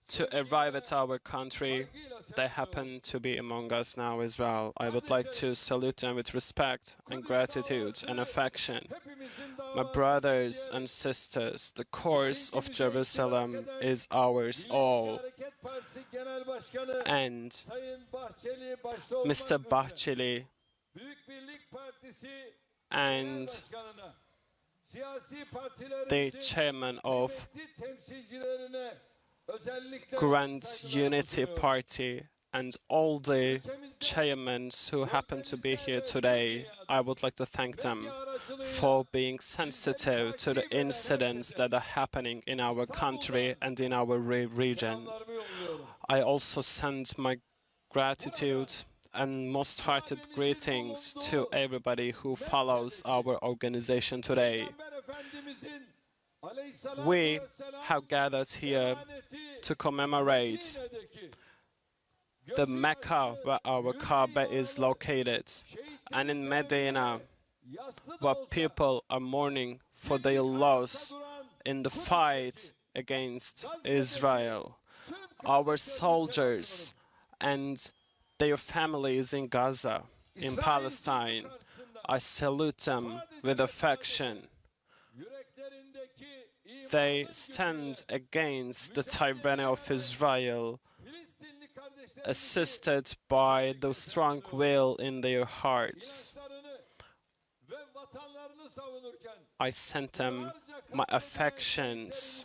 to arrive at our country. They happen to be among us now as well. I would like to salute them with respect and gratitude and affection. My brothers and sisters, the course of Jerusalem is ours all. And Mr. Bahçeli and the chairman of Grand Unity Party and all the chairmen who happen to be here today, I would like to thank them for being sensitive to the incidents that are happening in our country and in our region. I also send my gratitude and most hearted greetings to everybody who follows our organization today. We have gathered here to commemorate the Mecca where our Kaaba is located, and in Medina where people are mourning for their loss in the fight against Israel. Our soldiers and their families in Gaza, in Palestine, I salute them with affection. They stand against the tyranny of Israel, assisted by the strong will in their hearts. I sent them my affections,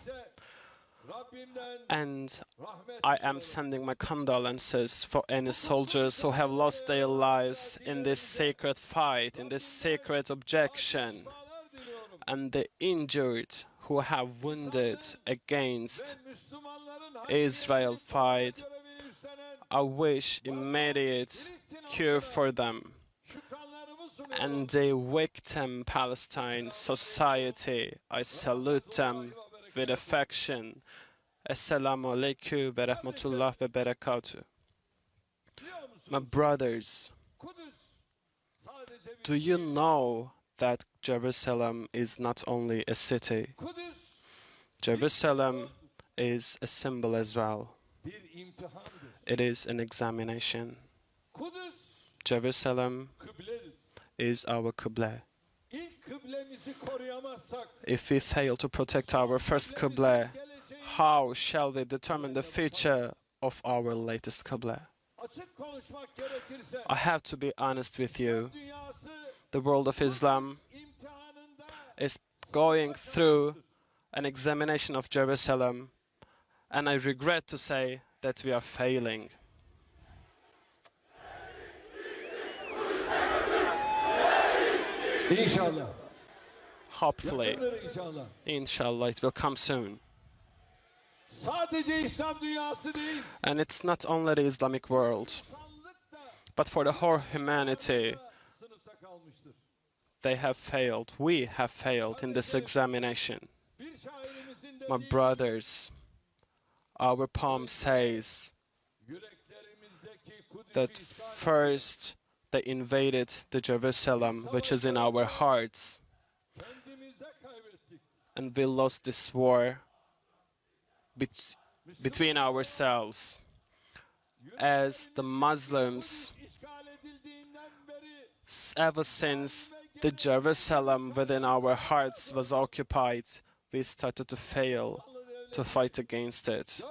and I am sending my condolences for any soldiers who have lost their lives in this sacred fight, in this sacred objection, and the injured who have wounded against Israel fight. I wish immediate cure for them. And the victim Palestine society, I salute them with affection. Assalamu alaikum wa rahmatullah wa barakatuh. My brothers, do you know that Jerusalem is not only a city? Jerusalem is a symbol as well. It is an examination. Jerusalem is our Qibla. If we fail to protect our first Qibla, how shall we determine the future of our latest Qibla? I have to be honest with you. The world of Islam is going through an examination of Jerusalem, and I regret to say that we are failing. Inshallah. Hopefully, inshallah, it will come soon. And it's not only the Islamic world, but for the whole humanity. They have failed. We have failed in this examination. My brothers, our poem says that first they invaded the Jerusalem, which is in our hearts, and we lost this war between ourselves. As the Muslims, ever since the Jerusalem within our hearts was occupied, we started to fail to fight against it.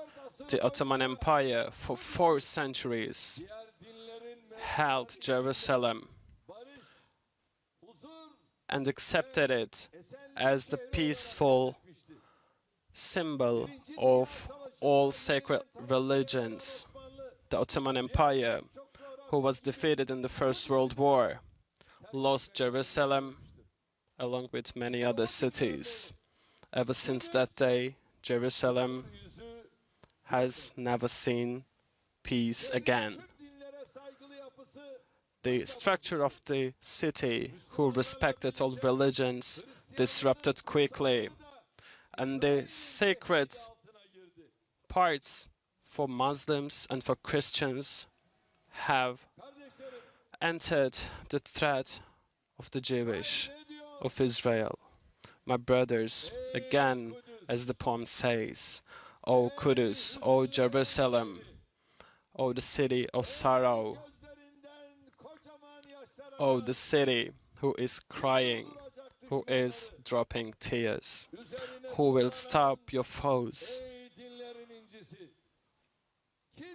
The Ottoman Empire, for 4 centuries, held Jerusalem and accepted it as the peaceful symbol of all sacred religions. The Ottoman Empire, who was defeated in the First World War, lost Jerusalem along with many other cities. Ever since that day, Jerusalem has never seen peace again. The structure of the city, who respected all religions, disrupted quickly, and the sacred parts for Muslims and for Christians have entered the threat of the Jewish, of Israel. My brothers, again, as the poem says, O Kudus, O Jerusalem, O the city of sorrow, O the city who is crying, who is dropping tears, who will stop your foes.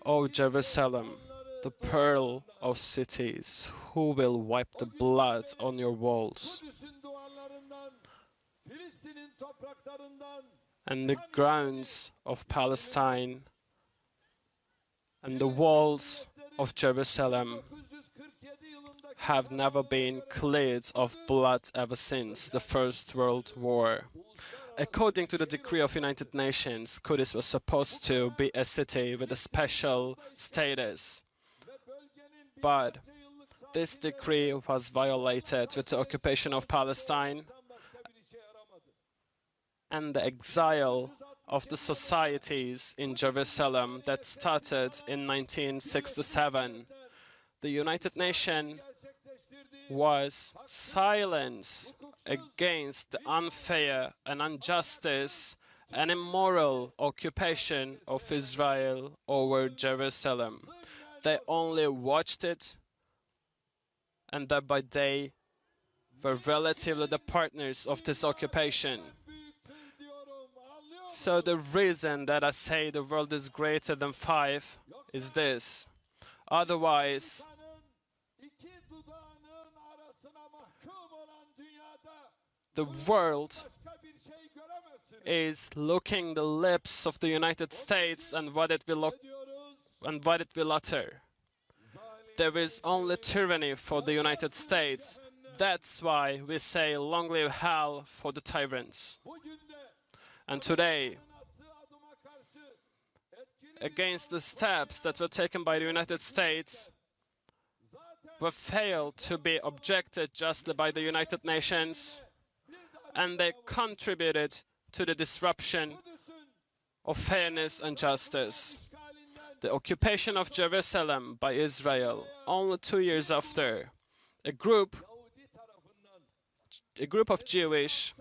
O Jerusalem, the pearl of cities, who will wipe the blood on your walls? And the grounds of Palestine and the walls of Jerusalem have never been cleared of blood ever since the First World War. According to the decree of United Nations, Kudus was supposed to be a city with a special status. But this decree was violated with the occupation of Palestine and the exile of the societies in Jerusalem that started in 1967. The United Nations was silent against the unfair and injustice and immoral occupation of Israel over Jerusalem. They only watched it, and day by day were relatively the partners of this occupation. So the reason that I say the world is greater than 5 is this. Otherwise, the world is looking the lips of the United States and what it will utter. There is only tyranny for the United States. That's why we say long live hell for the tyrants. And today, against the steps that were taken by the United States, were failed to be objected justly by the United Nations, and they contributed to the disruption of fairness and justice. The occupation of Jerusalem by Israel, only 2 years after, a group of Jewish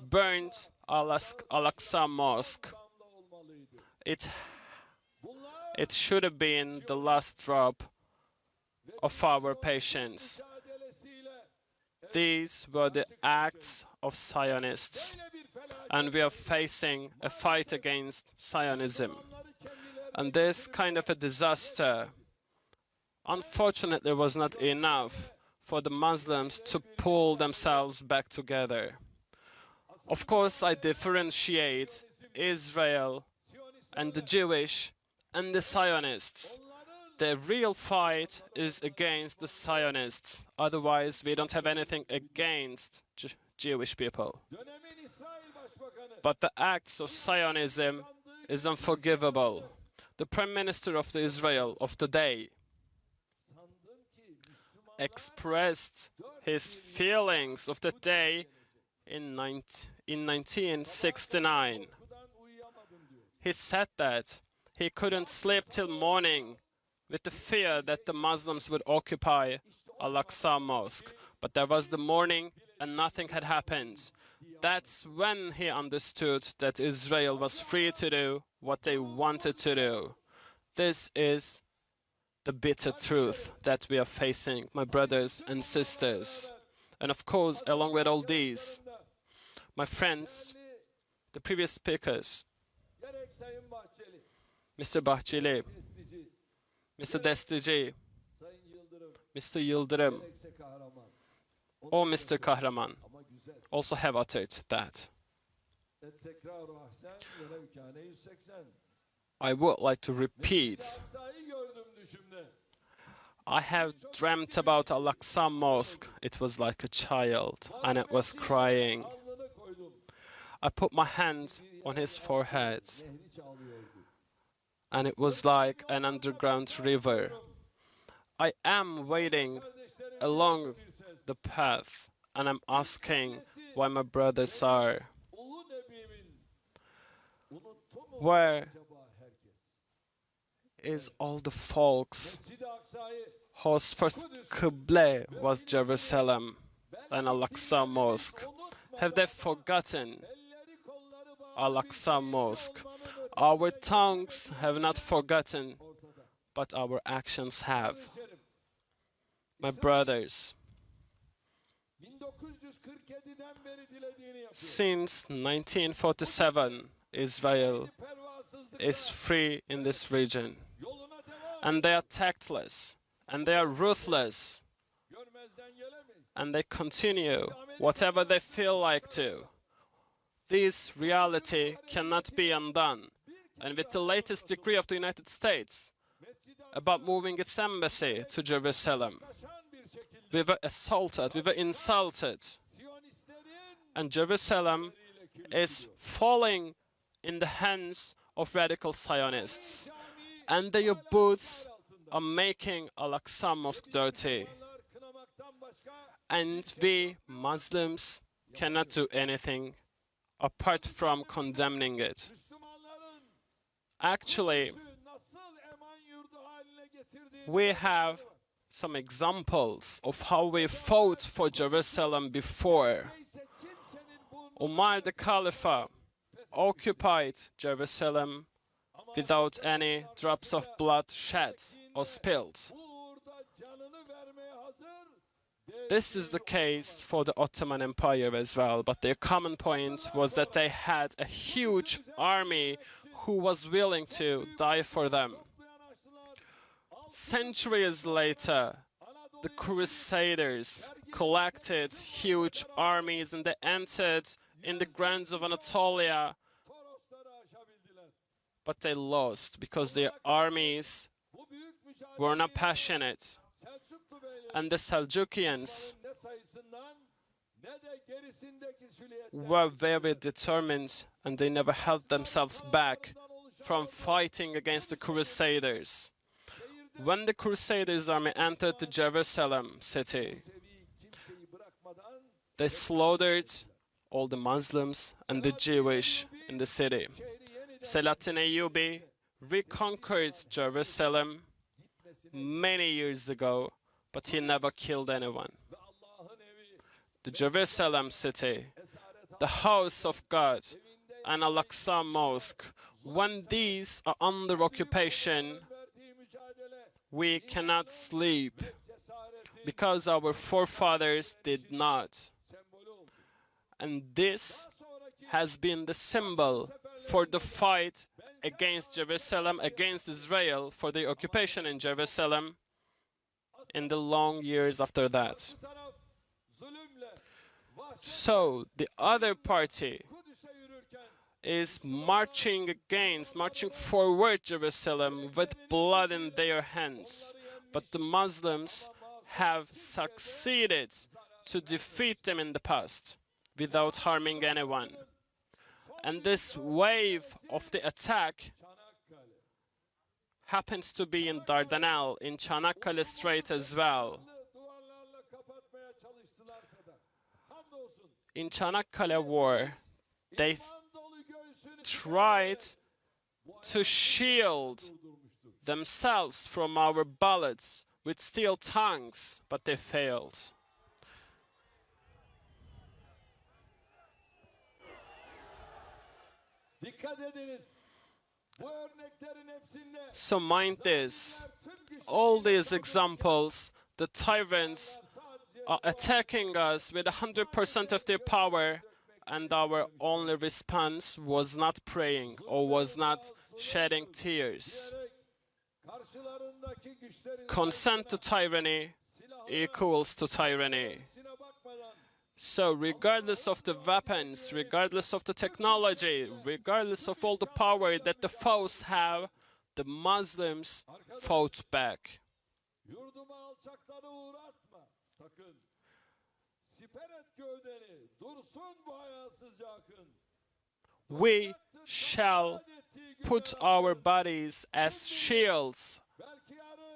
burned Al-Aqsa Mosque. It should have been the last drop of our patience. These were the acts of Zionists, and we are facing a fight against Zionism. And this kind of a disaster, unfortunately, was not enough for the Muslims to pull themselves back together. Of course, I differentiate Israel and the Jewish and the Zionists. The real fight is against the Zionists. Otherwise, we don't have anything against Jewish people. But the acts of Zionism is unforgivable. The Prime Minister of Israel of today expressed his feelings of the day in 1969. He said that he couldn't sleep till morning with the fear that the Muslims would occupy Al-Aqsa Mosque. But there was the morning and nothing had happened. That's when he understood that Israel was free to do what they wanted to do. This is the bitter truth that we are facing, my brothers and sisters. And of course, along with all these, my friends, the previous speakers, Mr. Bahçeli, Mr. Destici, Mr. Yıldırım, or Mr. Kahraman also have uttered that. I would like to repeat, I have dreamt about Al-Aqsa Mosque. It was like a child, and it was crying. I put my hand on his forehead, and it was like an underground river. I am waiting along the path, and I'm asking why my brothers are. Where is all the folks whose first Qibla was Jerusalem and Al-Aqsa Mosque? Have they forgotten Al-Aqsa Mosque. Our tongues have not forgotten, but our actions have. My brothers, since 1947, Israel is free in this region. And they are tactless, and they are ruthless, and they continue whatever they feel like to. This reality cannot be undone. And with the latest decree of the United States about moving its embassy to Jerusalem, we were assaulted, we were insulted. And Jerusalem is falling in the hands of radical Zionists. And their boots are making Al-Aqsa Mosque dirty. And we, Muslims, cannot do anything apart from condemning it. Actually, we have some examples of how we fought for Jerusalem before. Umar the Caliph occupied Jerusalem without any drops of blood shed or spilled. This is the case for the Ottoman Empire as well, but their common point was that they had a huge army who was willing to die for them. Centuries later, the Crusaders collected huge armies and they entered in the grounds of Anatolia, but they lost because their armies were not passionate. And the Seljukians were very determined, and they never held themselves back from fighting against the Crusaders. When the Crusaders' army entered the Jerusalem city, they slaughtered all the Muslims and the Jewish in the city. Selahattin Eyyubi reconquered Jerusalem many years ago, but he never killed anyone. The Jerusalem city, the house of God, and Al-Aqsa Mosque, when these are under occupation, we cannot sleep because our forefathers did not. And this has been the symbol for the fight against Jerusalem, against Israel, for the occupation in Jerusalem in the long years after that. So the other party is marching forward Jerusalem with blood in their hands. But the Muslims have succeeded to defeat them in the past without harming anyone. And this wave of the attack happens to be in Dardanelles, in Çanakkale Strait as well. In Çanakkale War, they tried to shield themselves from our bullets with steel tongues, but they failed. So mind this, all these examples, the tyrants are attacking us with 100% of their power, and our only response was not praying or was not shedding tears. Consent to tyranny equals to tyranny. So regardless of the weapons, regardless of the technology, regardless of all the power that the foes have, the Muslims fought back. We shall put our bodies as shields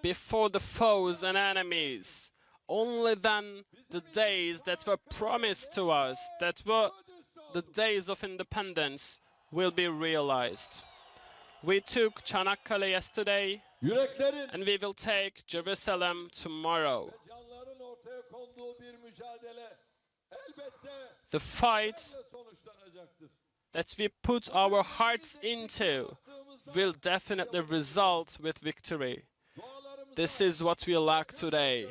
before the foes and enemies. Only then the days that were promised to us, that were the days of independence, will be realized. We took Çanakkale yesterday, and we will take Jerusalem tomorrow. The fight that we put our hearts into will definitely result with victory. This is what we lack today.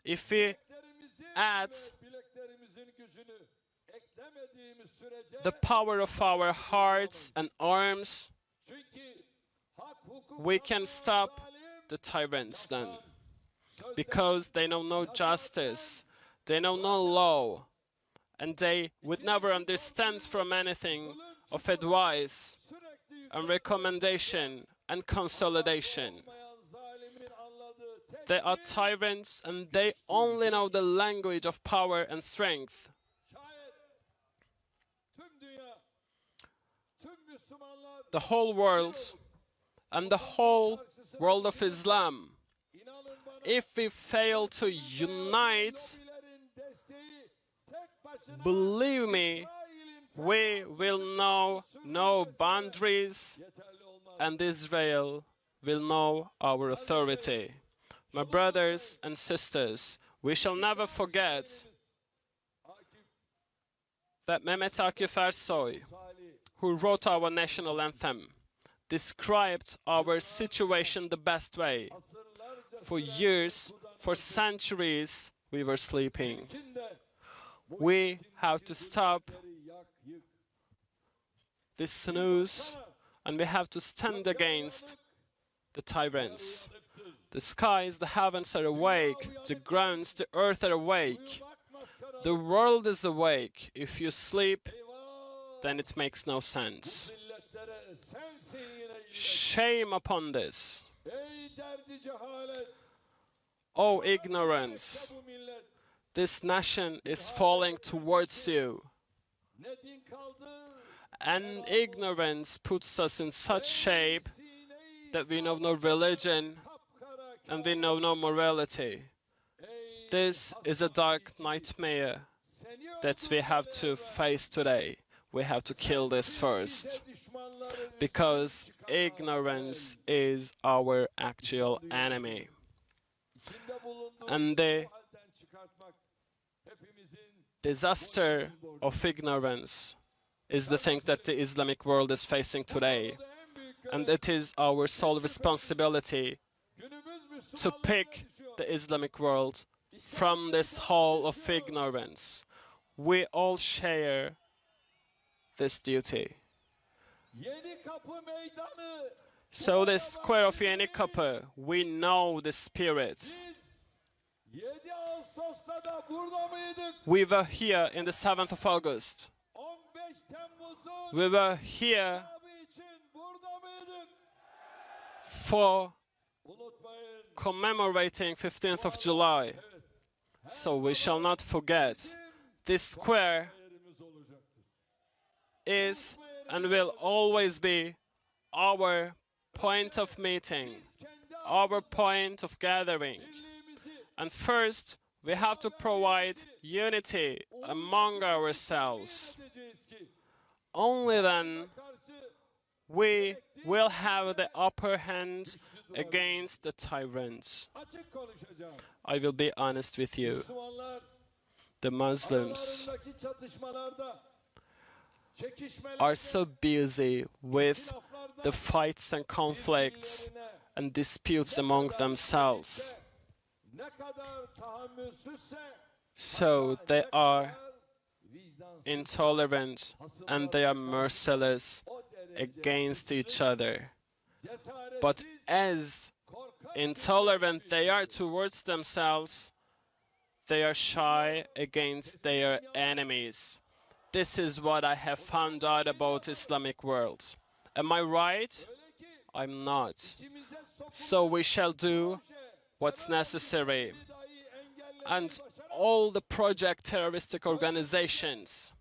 If we add the power of our hearts and arms, we can stop the tyrants then. Because they know no justice, they know no law, and they would never understand from anything of advice and recommendation and consolidation. They are tyrants and they only know the language of power and strength. The whole world and the whole world of Islam, if we fail to unite, believe me, we will know no boundaries and Israel will know our authority. My brothers and sisters, we shall never forget that Mehmet Akif Ersoy, who wrote our national anthem, described our situation the best way. For years, for centuries, we were sleeping. We have to stop this snooze and we have to stand against the tyrants. The skies, the heavens are awake, the grounds, the earth are awake. The world is awake. If you sleep, then it makes no sense. Shame upon this. Oh, ignorance. This nation is falling towards you. And ignorance puts us in such shape that we know no religion and we know no morality. This is a dark nightmare that we have to face today. We have to kill this first, because ignorance is our actual enemy. And the disaster of ignorance is the thing that the Islamic world is facing today. And it is our sole responsibility to pick the Islamic world from this hole of ignorance. We all share this duty. So the square of Yeni Kapı, we know the spirit. We were here in the 7th of August. We were here for commemorating 15th of July. So we shall not forget. This square is and will always be our point of meeting, our point of gathering. And first, we have to provide unity among ourselves. Only then we will have the upper hand against the tyrants. I will be honest with you. The Muslims are so busy with the fights and conflicts and disputes among themselves. So they are intolerant and they are merciless against each other. But as intolerant they are towards themselves, they are shy against their enemies. This is what I have found out about Islamic world. Am I right? I'm not. So we shall do what's necessary. And all the project terroristic organizations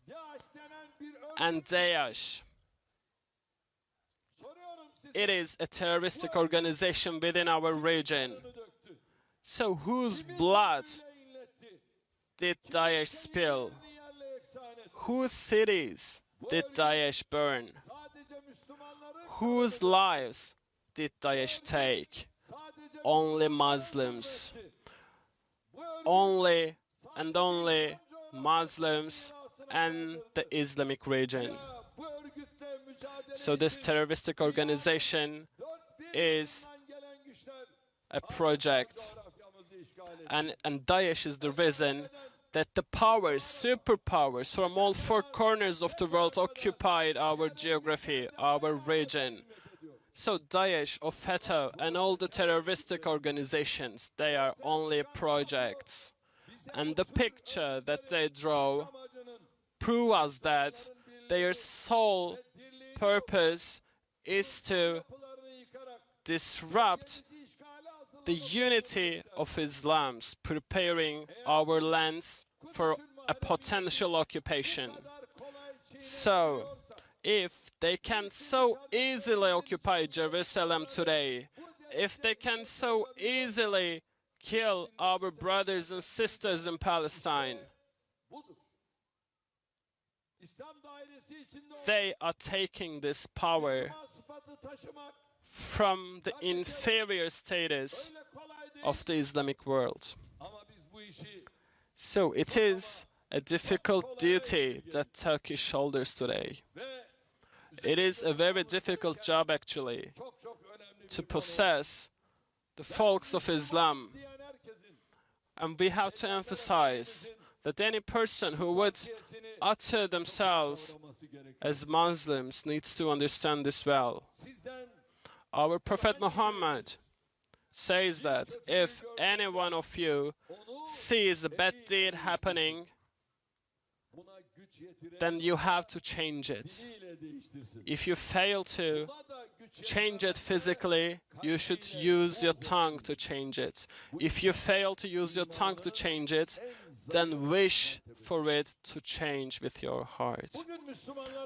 and Daesh, it is a terroristic organization within our region. So whose blood did Daesh spill? Whose cities did Daesh burn? Whose lives did Daesh take? Only Muslims. Only and only Muslims and the Islamic region. So this terroristic organization is a project, and Daesh is the reason that the powers, superpowers from all four corners of the world occupied our geography, our region. So Daesh, FETÖ, and all the terroristic organizations, they are only projects. And the picture that they draw proves us that their sole purpose is to disrupt the unity of Islam, preparing our lands for a potential occupation. So, if they can so easily occupy Jerusalem today, if they can so easily kill our brothers and sisters in Palestine, they are taking this power from the inferior status of the Islamic world. So it is a difficult duty that Turkey shoulders today. It is a very difficult job, actually, to possess the folks of Islam. And we have to emphasize that any person who would utter themselves as Muslims needs to understand this well. Our Prophet Muhammad says that if any one of you sees a bad deed happening, then you have to change it. If you fail to change it physically, you should use your tongue to change it. If you fail to use your tongue to change it, then wish for it to change with your heart.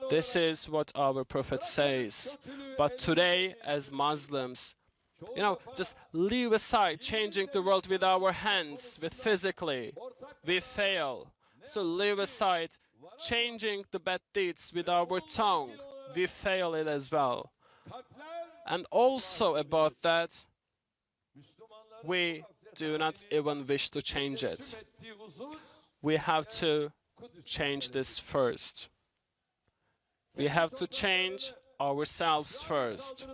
This is what our Prophet says. But today, as Muslims, just leave aside changing the world with our hands, with physically. We fail. So leave aside changing the bad deeds with our tongue. We fail it as well. And also about that, we do not even wish to change it. We have to change this first. We have to change ourselves first.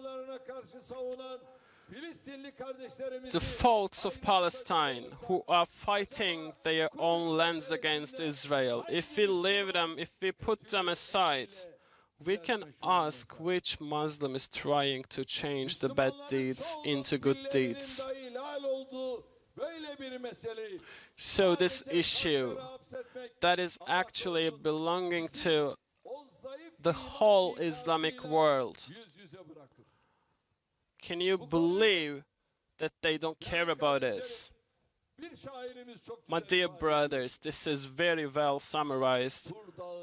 The folks of Palestine who are fighting their own lands against Israel, if we leave them, if we put them aside, we can ask which Muslim is trying to change the bad deeds into good deeds. So this issue that is actually belonging to the whole Islamic world, can you believe that they don't care about this? My dear brothers, this is very well summarized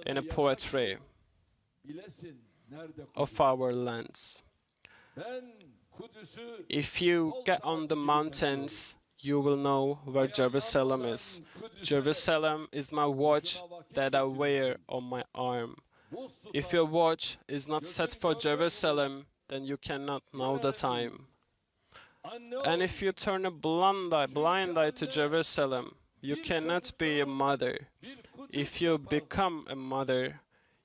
in a poetry of our lands. If you get on the mountains, you will know where Jerusalem is. Jerusalem is my watch that I wear on my arm. If your watch is not set for Jerusalem, then you cannot know the time. And if you turn a blind eye to Jerusalem, you cannot be a mother. If you become a mother,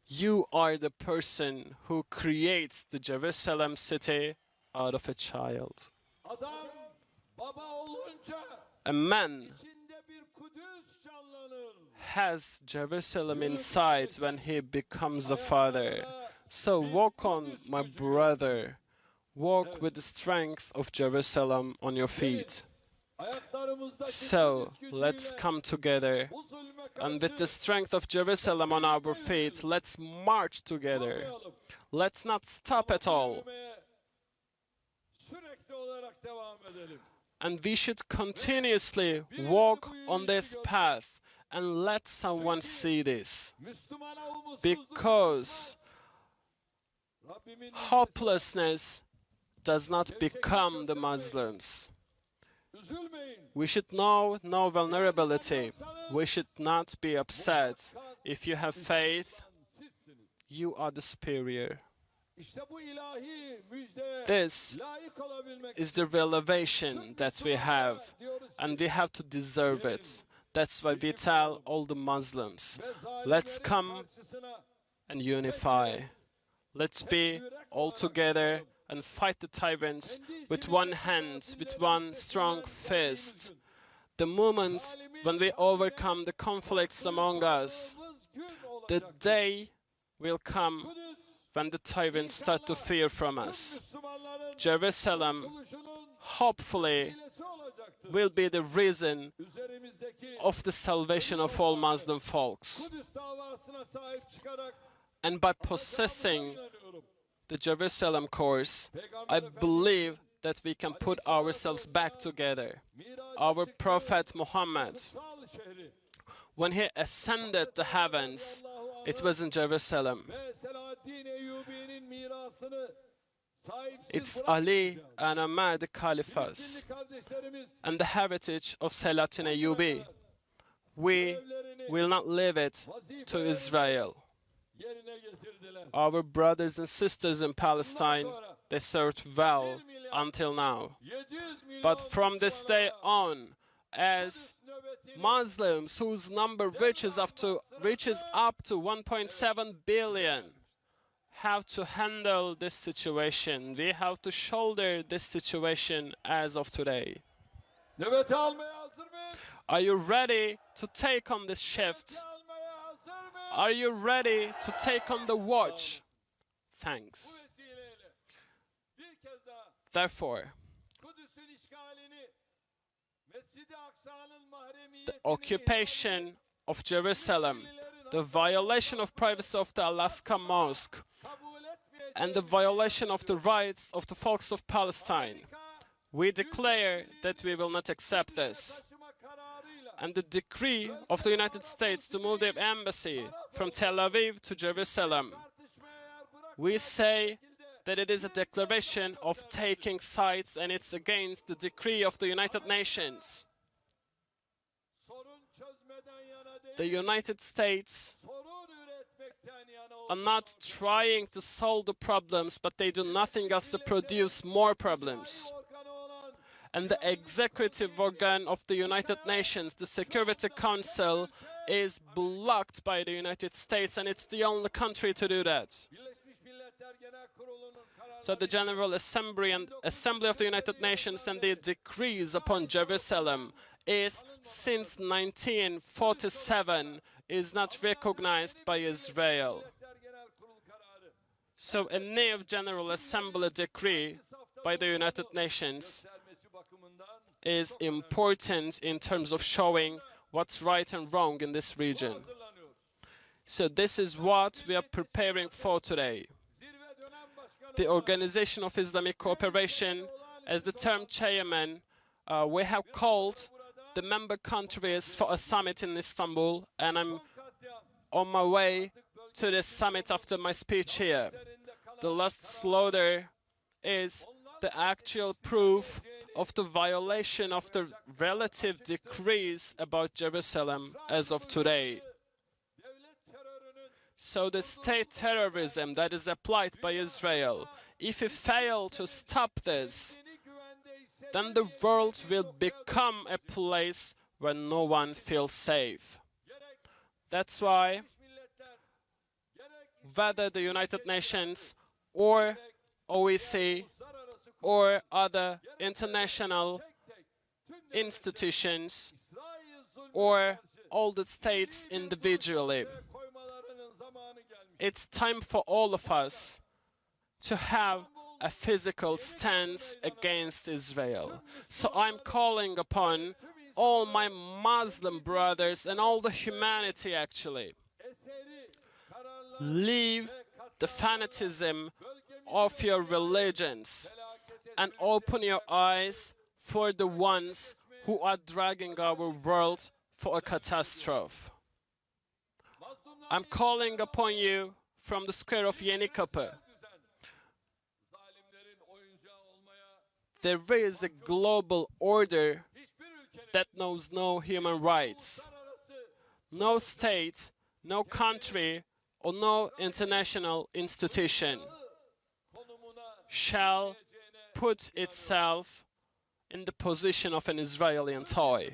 you are the person who creates the Jerusalem city out of a child. A man has Jerusalem inside when he becomes a father. So walk on, my brother. Walk with the strength of Jerusalem on your feet. So let's come together, and with the strength of Jerusalem on our feet, let's march together. Let's not stop at all. And we should continuously walk on this path and let someone see this. Because hopelessness does not become the Muslims. We should know no vulnerability. We should not be upset. If you have faith, you are the superior. This is the revelation that we have, and we have to deserve it. That's why we tell all the Muslims, let's come and unify. Let's be all together and fight the tyrants with one hand, with one strong fist. The moments when we overcome the conflicts among us, the day will come when the tyrants start to fear from us. Jerusalem, hopefully, will be the reason of the salvation of all Muslim folks. And by possessing the Jerusalem course, I believe that we can put ourselves back together. Our Prophet Muhammad, when he ascended the heavens, it was in Jerusalem. It's Ali and Umar, the caliphs, and the heritage of Selahattin Ayyubi. We will not leave it to Israel. Our brothers and sisters in Palestine, they served well until now. But from this day on, as Muslims whose number reaches up to 1.7 billion, have to handle this situation. We have to shoulder this situation as of today. Are you ready to take on this shift? Are you ready to take on the watch? Thanks. Therefore, the occupation of Jerusalem, the violation of privacy of the Al-Aqsa Mosque, and the violation of the rights of the folks of Palestine, we declare that we will not accept this. And the decree of the United States to move their embassy from Tel Aviv to Jerusalem, we say that it is a declaration of taking sides and it's against the decree of the United Nations. The United States are not trying to solve the problems, but they do nothing else to produce more problems. And the executive organ of the United Nations, the Security Council, is blocked by the United States, and it's the only country to do that. So the General Assembly and Assembly of the United Nations and their decrees upon Jerusalem is, since 1947, is not recognized by Israel. So a new General Assembly decree by the United Nations is important in terms of showing what's right and wrong in this region. So this is what we are preparing for today. The Organization of Islamic Cooperation, as the term chairman, we have called the member countries for a summit in Istanbul, and I'm on my way to this summit after my speech here. The last slaughter is the actual proof of the violation of the relative decrees about Jerusalem as of today. So the state terrorism that is applied by Israel, if we fail to stop this, then the world will become a place where no one feels safe. That's why, whether the United Nations or OEC or other international institutions or all the states individually, it's time for all of us to have a physical stance against Israel. So I'm calling upon all my Muslim brothers and all the humanity actually. Leave the fanaticism of your religions and open your eyes for the ones who are dragging our world for a catastrophe. I'm calling upon you from the square of Yeni Kapı. There is a global order that knows no human rights. No state, no country, or no international institution shall put itself in the position of an Israeli toy.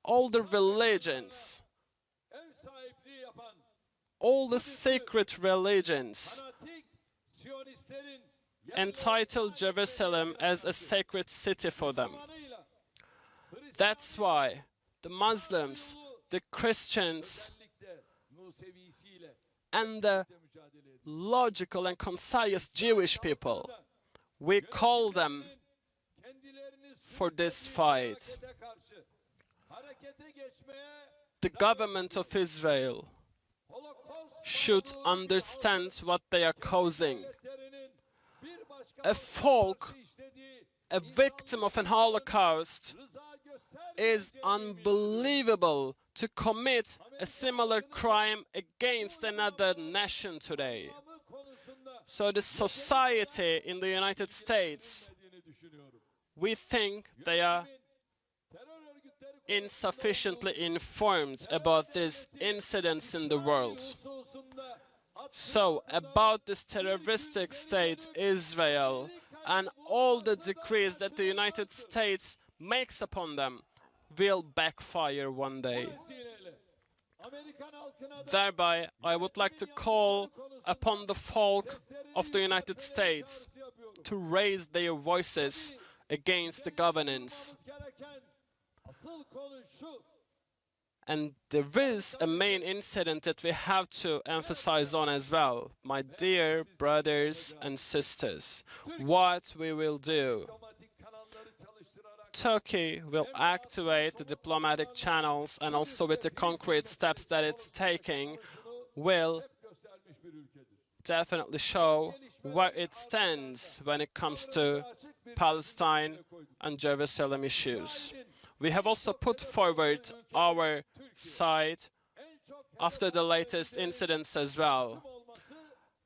All the religions, all the sacred religions entitled Jerusalem as a sacred city for them. That's why the Muslims, the Christians, and the logical and concise Jewish people, we call them for this fight. The government of Israel should understand what they are causing. A folk, a victim of an Holocaust, is unbelievable to commit a similar crime against another nation today. So the society in the United States, we think they are insufficiently informed about these incidents in the world. So, about this terroristic state, Israel, and all the decrees that the United States makes upon them will backfire one day. Thereby, I would like to call upon the folk of the United States to raise their voices against the governance. And there is a main incident that we have to emphasize on as well. My dear brothers and sisters, what we will do. Turkey will activate the diplomatic channels, and also with the concrete steps that it's taking, will definitely show where it stands when it comes to Palestine and Jerusalem issues. We have also put forward our side after the latest incidents as well.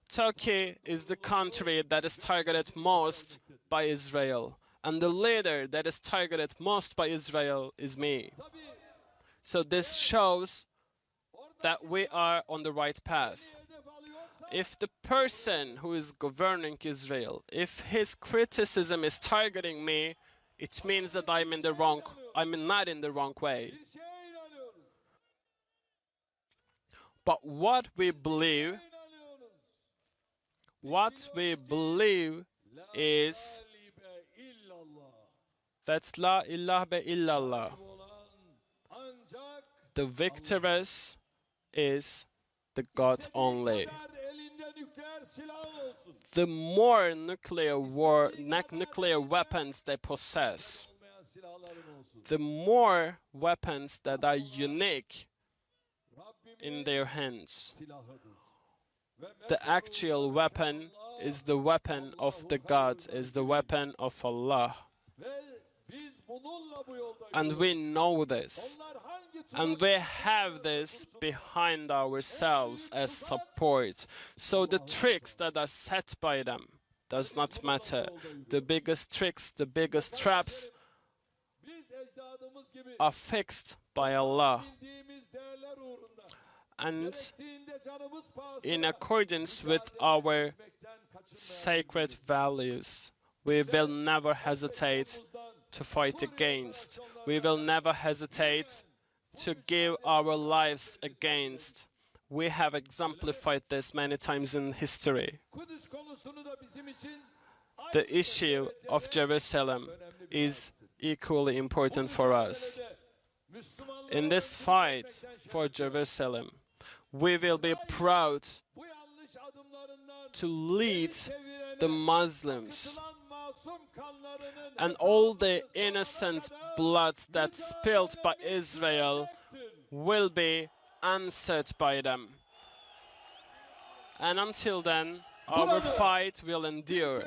Turkey is the country that is targeted most by Israel, and the leader that is targeted most by Israel is me. So this shows that we are on the right path. If the person who is governing Israel, if his criticism is targeting me, it means that I'm not in the wrong way. But what we believe is that's La ilaha illallah. The victorious is the God only. The more nuclear weapons they possess, the more weapons that are unique in their hands. The actual weapon is the weapon of the gods, is the weapon of Allah. And we know this. And we have this behind ourselves as support. So the tricks that are set by them does not matter. The biggest tricks, the biggest traps are fixed by Allah. And in accordance with our sacred values, we will never hesitate to fight against. We will never hesitate to give our lives against. We have exemplified this many times in history. The issue of Jerusalem is equally important for us. In this fight for Jerusalem, we will be proud to lead the Muslims, and all the innocent blood that's spilled by Israel will be answered by them. And until then, our fight will endure.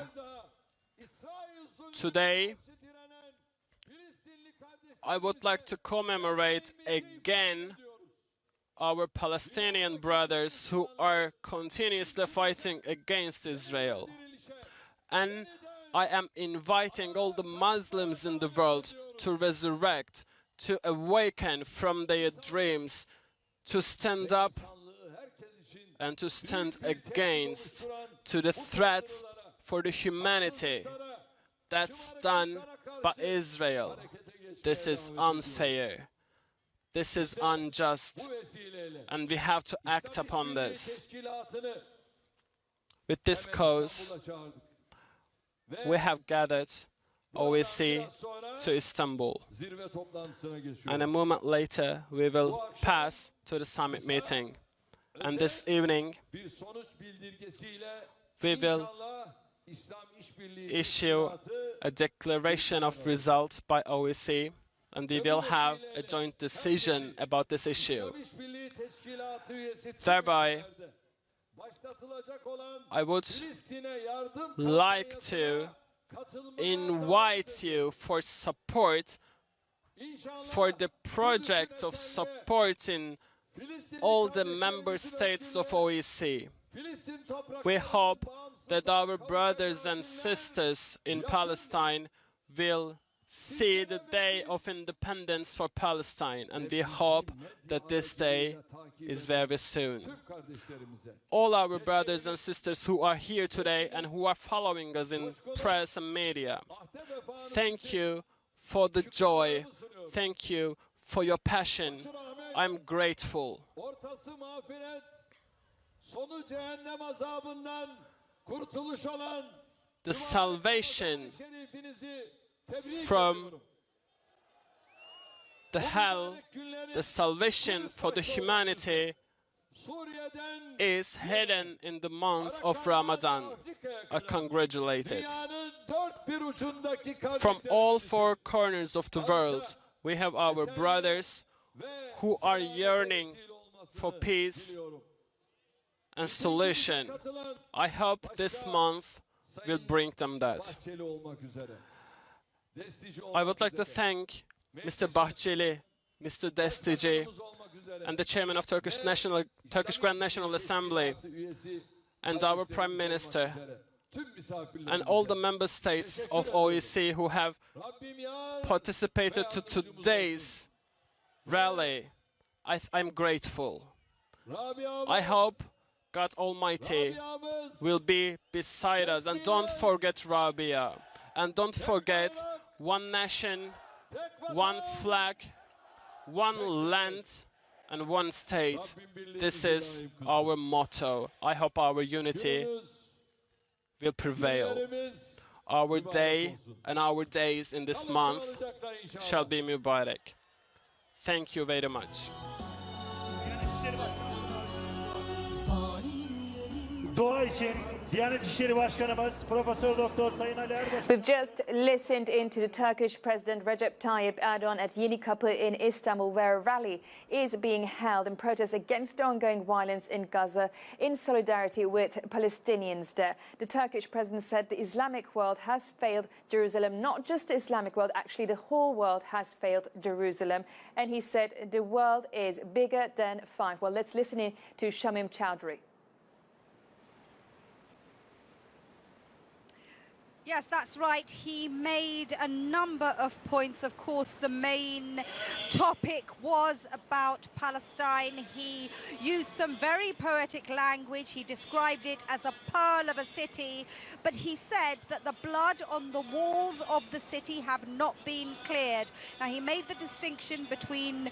Today, I would like to commemorate again our Palestinian brothers who are continuously fighting against Israel. And I am inviting all the Muslims in the world to resurrect, to awaken from their dreams, to stand up and to stand against to the threat for the humanity that's done by Israel. This is unfair. This is unjust, and we have to act upon this. With this cause, we have gathered OSCE to Istanbul, and a moment later we will pass to the summit meeting. And this evening we will issue a declaration of results by OSCE, and we will have a joint decision about this issue. Thereby, I would like to invite you for support for the project of supporting all the member states of OSCE. We hope that our brothers and sisters in Palestine will see the day of independence for Palestine, and we hope that this day is very soon. All our brothers and sisters who are here today and who are following us in press and media, thank you for the joy, thank you for your passion. I'm grateful. The salvation from the hell, the salvation for the humanity is hidden in the month of Ramadan. I congratulate it. From all four corners of the world, we have our brothers who are yearning for peace and solution. I hope this month will bring them that. I would like to thank Mr. Bahçeli, Mr. Destici, and the chairman of Turkish Grand National Assembly, and our Prime Minister, and all the member states of OSCE who have participated to today's rally. I'm grateful. I hope God Almighty will be beside us. And don't forget Rabia. And don't forget one nation, one flag, one land, and one state. This is our motto. I hope our unity will prevail. Our day and our days in this month shall be Mubarak. Thank you very much. Dua için Diyanet İşleri Başkanımız Profesör Doktor Sayın Ali Erbaş. We've just listened into the Turkish President Recep Tayyip Erdogan at Yeni Kapı in Istanbul, where a rally is being held in protest against the ongoing violence in Gaza in solidarity with Palestinians there. The Turkish president said the Islamic world has failed Jerusalem. Not just the Islamic world, actually the whole world has failed Jerusalem. And he said the world is bigger than five. Well, let's listen in to Shamim Chowdhury. Yes, that's right. He made a number of points. Of course, the main topic was about Palestine. He used some very poetic language. He described it as a pearl of a city. But he said that the blood on the walls of the city have not been cleared. Now, he made the distinction between